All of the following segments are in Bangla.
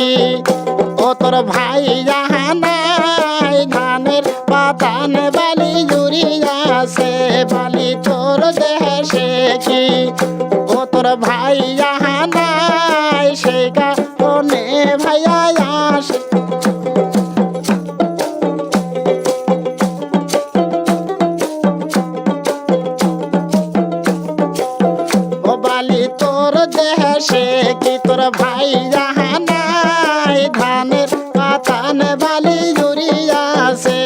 কি ও তোর ভাই জাহানাই ধানের পাতান বালি জুড়িয়াছে বালি তোর দেশে কি ও তোর ভাই জাহানাই সে কারণে ভাইয়া আসে ও বালি তোর দেশে কি তোর ভাই জাহানাই ধানের পাতান বালি জুড়িয়াছে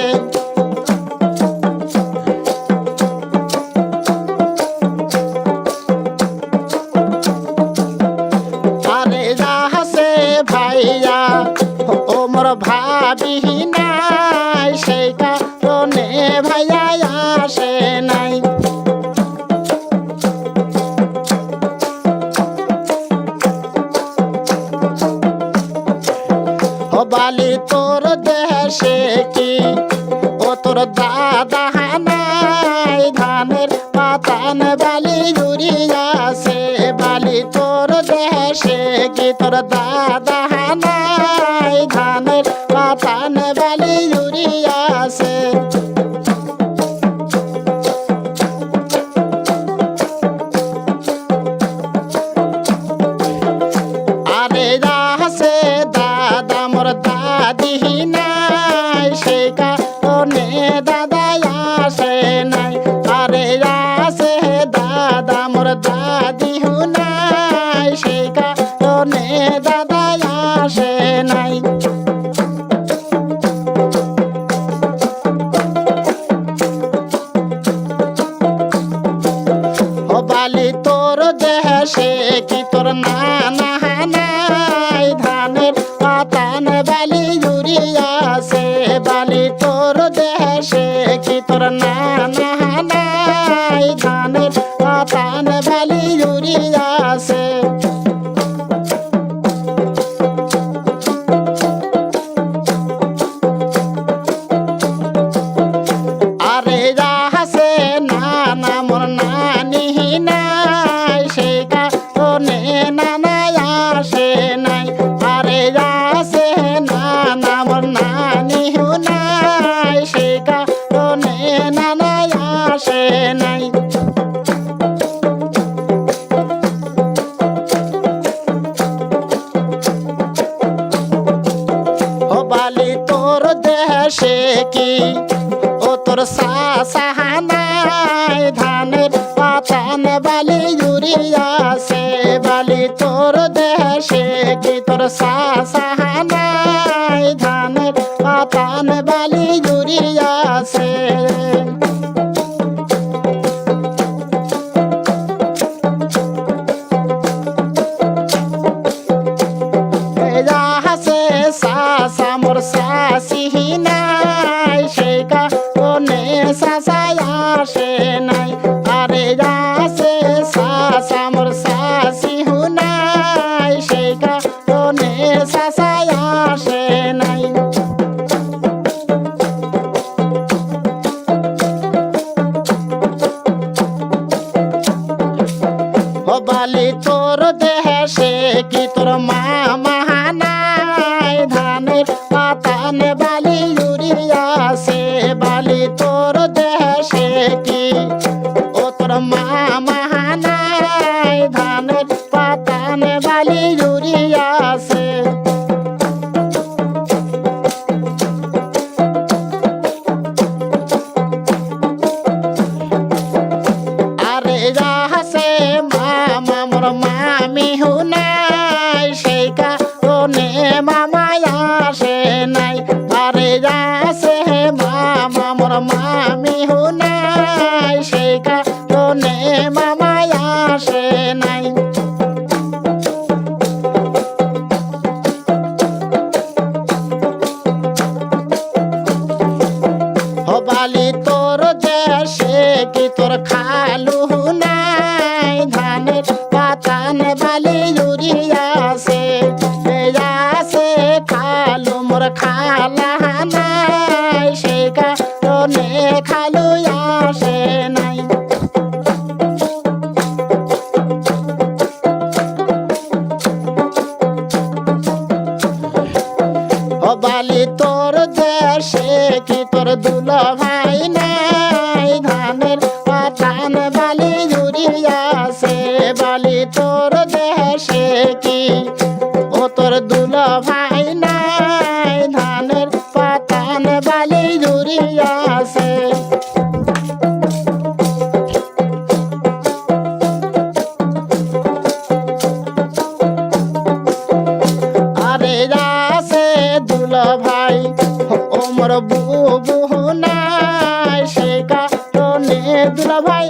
আরে যাহাছে ভাইয়া ও মোর ভাবি নাই সেই কারণে ভাইয়া আসে নাই ও বালি তোর দেশে কি ও তোর দাদা নাই ধানের পাতান বালি জুড়িয়াছে বালি তোর দেশে কি তোর দাদা নাই ধানের পাতান বালি জুড়িয়াছে আরে যাহাছে দাদা মোর দাদি নাই সেই কারণে দাদা আসে নাই আরে যাহাছে দাদা মোর দাদি নাই সেই কারণে দাদা আসে নাই ও বালি তোর দেশে কি তোর নানা নাই ধানের পাতান বালি জুড়িয়াছে বালি তোর দেশে কি তোর নানা নাই ধানের পাতান বালি জুড়িয়াছে আরে যাহাছে নানা মোর নানি নাই সেই কারণে নানা আসে নাই আরে যাহাছে নানা মোর নানি নাই সেই কারণে নানা আসে নাই ও বালি তোর দেশে কি ও তোর সাহানাই ধানের পাতান বালি জুড়িয়াছে বালি তোর দেশে কি তোর সাহানাই ধানের পাতান বালি জুড়িয়াছে যাহাছে সাসা মোর সাসি নাই সেই কারণে সাসাই আসে নাই আরে যাহাছে সাসা মোর সাসি নাই সেই কারণে সাসাই আসে নাই ও বালি তোর দেশে কি তোর মামা নাই ধানের পাতান বালি জুড়িয়াছে বালি তোর দেশে কি ও তোর মামা নাই ধানের পাতান বালি জুড়িয়াছে আরে যাহাছে মামা মোর মামি নাই সেই কারণে মামা আসে নাই আরে যাহাছে মামা মোর মামি নাই সেই কারণে মামা আসে নাই ও বালি তোর দেশে কি তোর খালু নাই ধানের পাতান বালি জুড়িয়াছে যাছে খালু মোর খালা নাই সেই কারণে খালু আসে নাই ও বালি তোর দেশে কি তোর দুলা ভাই নাই ধানের পাতান বালি জুড়িয়াছে বালি তোর দেশে কি ও তোর দুলা ভাই নাই ধানের পাতান বালি জুড়িয়াছে আরে আছে দুলা ভাই ওমর বুবু নাই সে কারণে দুলা ভাই